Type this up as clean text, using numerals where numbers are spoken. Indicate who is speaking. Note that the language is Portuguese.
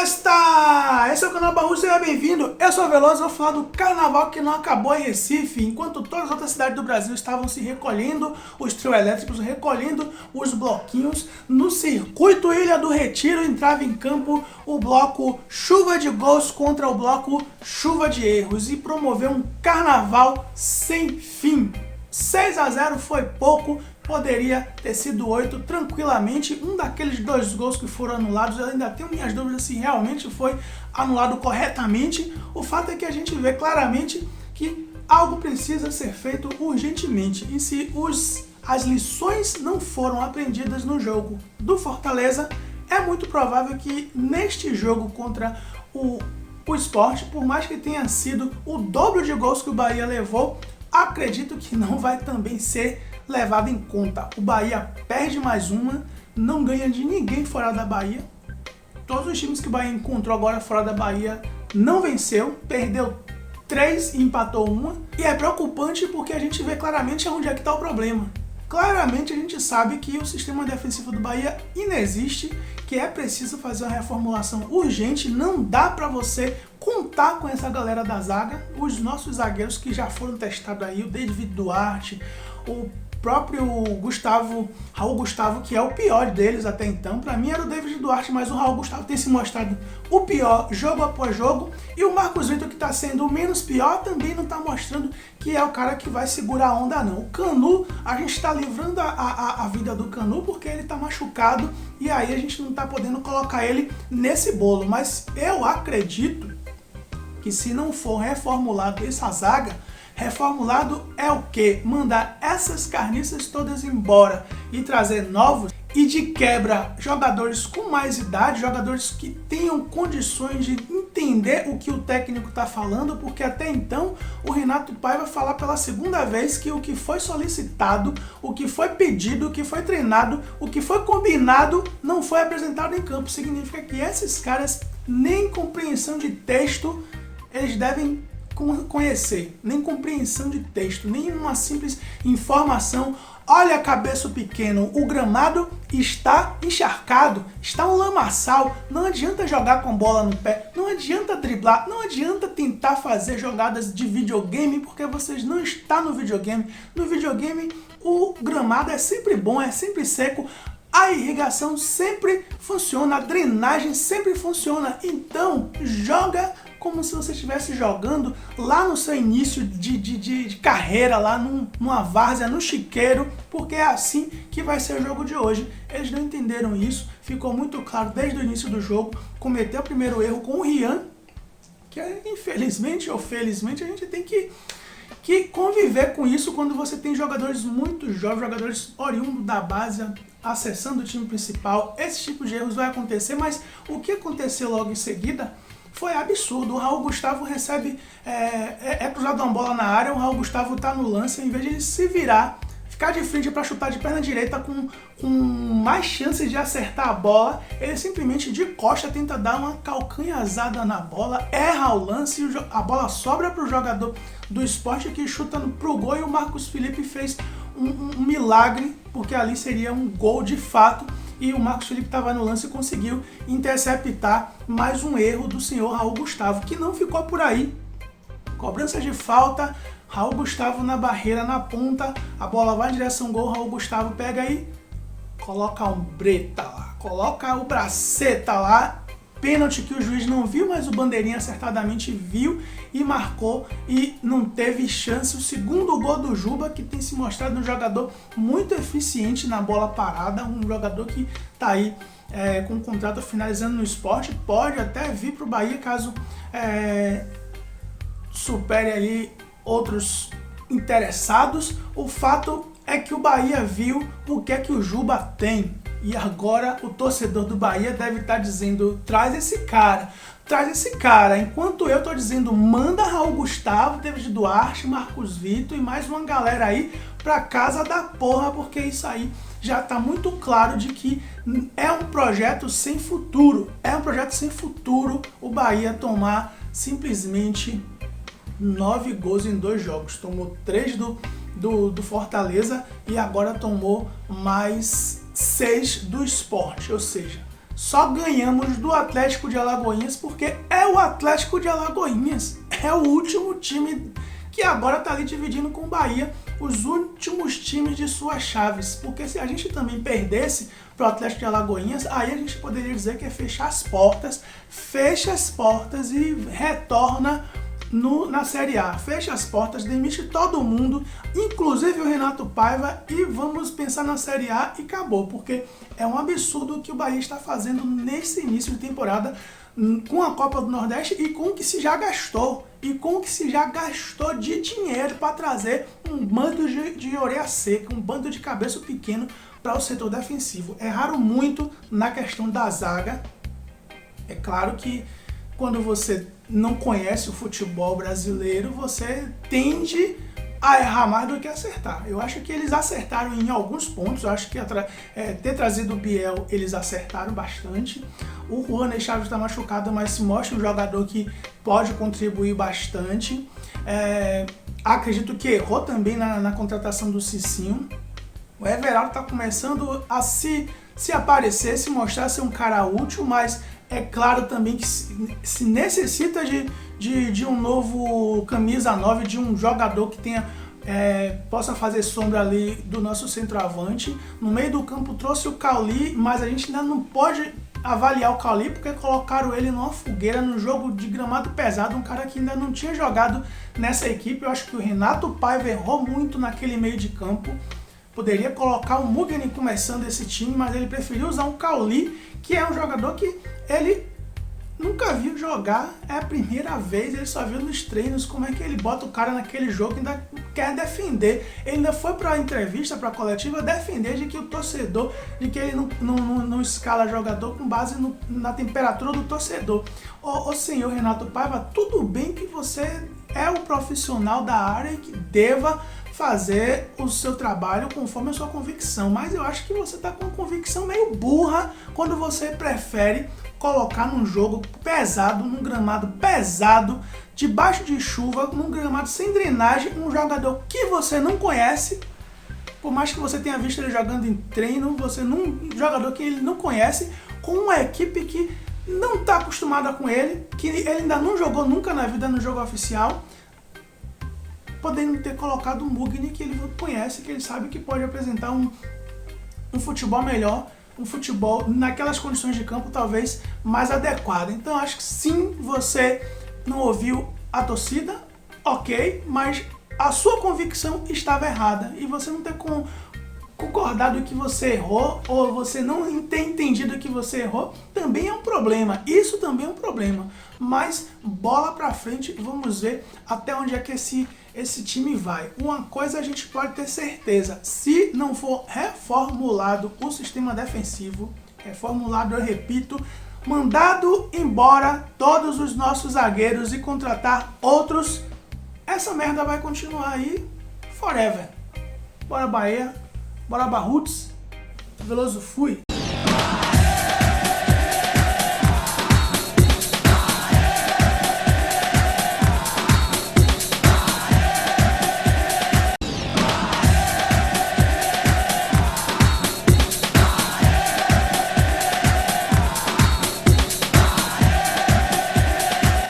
Speaker 1: Festa! Esse é o canal Barru, seja bem-vindo. Eu sou o Veloso, vou falar do carnaval que não acabou em Recife, enquanto todas as outras cidades do Brasil estavam se recolhendo, os trio elétricos recolhendo os bloquinhos. No circuito Ilha do Retiro entrava em campo o bloco Chuva de Gols contra o bloco Chuva de Erros e promoveu um carnaval sem fim. 6-0 foi pouco, poderia ter sido 8 tranquilamente. Um daqueles 2 gols que foram anulados, eu ainda tenho minhas dúvidas se realmente foi anulado corretamente. O fato é que a gente vê claramente que algo precisa ser feito urgentemente. E se as lições não foram aprendidas no jogo do Fortaleza, é muito provável que neste jogo contra o Sport, por mais que tenha sido o dobro de gols que o Bahia levou, acredito que não vai também ser levado em conta. O Bahia perde mais uma, não ganha de ninguém fora da Bahia. Todos os times que o Bahia encontrou agora fora da Bahia não venceu, perdeu 3 e empatou uma. E é preocupante porque a gente vê claramente onde é que está o problema. Claramente a gente sabe que o sistema defensivo do Bahia inexiste, que é preciso fazer uma reformulação urgente. Não dá para você contar com essa galera da zaga, os nossos zagueiros que já foram testados aí, o David Duarte, o próprio Raul Gustavo, que é o pior deles até então. Para mim era o David Duarte, mas o Raul Gustavo tem se mostrado o pior jogo após jogo. E o Marcos Vitor, que está sendo o menos pior, também não está mostrando que é o cara que vai segurar a onda não. O Canu, a gente está livrando a vida do Canu porque ele está machucado e aí a gente não está podendo colocar ele nesse bolo. Mas eu acredito que se não for reformulado essa zaga, reformulado é o que? Mandar essas carniças todas embora e trazer novos e de quebra jogadores com mais idade, jogadores que tenham condições de entender o que o técnico está falando, porque até então o Renato Paiva vai falar pela segunda vez que o que foi solicitado, o que foi pedido, o que foi treinado, o que foi combinado não foi apresentado em campo. Significa que esses caras nem compreensão de texto eles devem conhecer, nem compreensão de texto, nem uma simples informação. Olha, cabeça pequeno, o gramado está encharcado, está um lamaçal, não adianta jogar com bola no pé, não adianta driblar, não adianta tentar fazer jogadas de videogame, porque vocês não estão no videogame. No videogame o gramado é sempre bom, é sempre seco, a irrigação sempre funciona, a drenagem sempre funciona. Então joga como se você estivesse jogando lá no seu início de carreira, lá numa várzea, no chiqueiro, porque é assim que vai ser o jogo de hoje. Eles não entenderam isso, ficou muito claro desde o início do jogo. Cometeu o primeiro erro com o Rian, que infelizmente ou felizmente a gente tem que conviver com isso quando você tem jogadores muito jovens, jogadores oriundos da base, acessando o time principal. Esse tipo de erros vai acontecer, mas o que aconteceu logo em seguida foi absurdo. O Raul Gustavo recebe, cruzado uma bola na área, o Raul Gustavo está no lance, em vez de ele se virar, ficar de frente para chutar de perna direita com mais chances de acertar a bola, ele simplesmente de costa tenta dar uma calcanhazada na bola, erra o lance, a bola sobra para o jogador do Sport que chuta pro gol, e o Marcos Felipe fez um milagre, porque ali seria um gol de fato. E o Marcos Felipe estava no lance e conseguiu interceptar mais um erro do senhor Raul Gustavo, que não ficou por aí. Cobrança de falta, Raul Gustavo na barreira, na ponta, a bola vai em direção ao gol, Raul Gustavo pega aí, coloca a ombreta lá, coloca o braceta lá, pênalti que o juiz não viu, mas o bandeirinha acertadamente viu e marcou, e não teve chance. O segundo gol do Juba, que tem se mostrado um jogador muito eficiente na bola parada, um jogador que está aí com o contrato finalizando no Sport, pode até vir para o Bahia caso supere ali outros interessados. O fato é que o Bahia viu o que é que o Juba tem. E agora o torcedor do Bahia deve estar dizendo, traz esse cara, enquanto eu estou dizendo, manda Raul Gustavo, David Duarte, Marcos Vitor e mais uma galera aí pra casa da porra, porque isso aí já está muito claro de que é um projeto sem futuro, o Bahia tomar simplesmente 9 gols em 2 jogos, tomou 3 do Fortaleza e agora tomou mais 6 do Sport, ou seja, só ganhamos do Atlético de Alagoinhas porque é o Atlético de Alagoinhas. É o último time que agora está ali dividindo com o Bahia os últimos times de suas chaves. Porque se a gente também perdesse para o Atlético de Alagoinhas, aí a gente poderia dizer que é fechar as portas, fecha as portas e retorna na Série A. Fecha as portas, demite todo mundo, inclusive o Renato Paiva, e vamos pensar na Série A e acabou, porque é um absurdo o que o Bahia está fazendo nesse início de temporada com a Copa do Nordeste e com o que se já gastou. E com o que se já gastou de dinheiro para trazer um bando de orelha seca, um bando de cabeça pequeno para o setor defensivo. Erraram muito na questão da zaga. É claro que quando você não conhece o futebol brasileiro, você tende a errar mais do que acertar. Eu acho que eles acertaram em alguns pontos. Eu acho que ter trazido o Biel, eles acertaram bastante. O Juan Chaves está machucado, mas se mostra um jogador que pode contribuir bastante. Acredito que errou também na contratação do Cicinho. O Everaldo está começando a se aparecer, se mostrar ser um cara útil, mas é claro também que se necessita de um novo camisa 9, de um jogador que possa fazer sombra ali do nosso centroavante. No meio do campo trouxe o Cauli, mas a gente ainda não pode avaliar o Cauli porque colocaram ele numa fogueira no jogo de gramado pesado, um cara que ainda não tinha jogado nessa equipe. Eu acho que o Renato Paiva errou muito naquele meio de campo. Poderia colocar o Mugni começando esse time, mas ele preferiu usar um Cauli, que é um jogador que ele nunca viu jogar, é a primeira vez, ele só viu nos treinos como é que ele bota o cara naquele jogo e ainda quer defender. Ele ainda foi para a entrevista, para a coletiva, defender de que o torcedor, de que ele não escala jogador com base na temperatura do torcedor. Ô senhor Renato Paiva, tudo bem que você é o profissional da área e que deva fazer o seu trabalho conforme a sua convicção, mas eu acho que você está com convicção meio burra quando você prefere colocar num jogo pesado, num gramado pesado, debaixo de chuva, num gramado sem drenagem, um jogador que você não conhece, por mais que você tenha visto ele jogando em treino, um jogador que ele não conhece, com uma equipe que não está acostumada com ele, que ele ainda não jogou nunca na vida no jogo oficial, podendo ter colocado um Mugni que ele conhece, que ele sabe que pode apresentar um futebol melhor, um futebol naquelas condições de campo talvez mais adequado. Então acho que sim, você não ouviu a torcida, ok, mas a sua convicção estava errada e você não ter concordado que você errou ou você não ter entendido que você errou também é um problema. Isso também é um problema. Mas bola pra frente, vamos ver até onde é que esse time vai. Uma coisa a gente pode ter certeza, se não for reformulado o sistema defensivo, reformulado, eu repito, mandado embora todos os nossos zagueiros e contratar outros, essa merda vai continuar aí forever. Bora Bahia, bora Barruts, Veloso fui.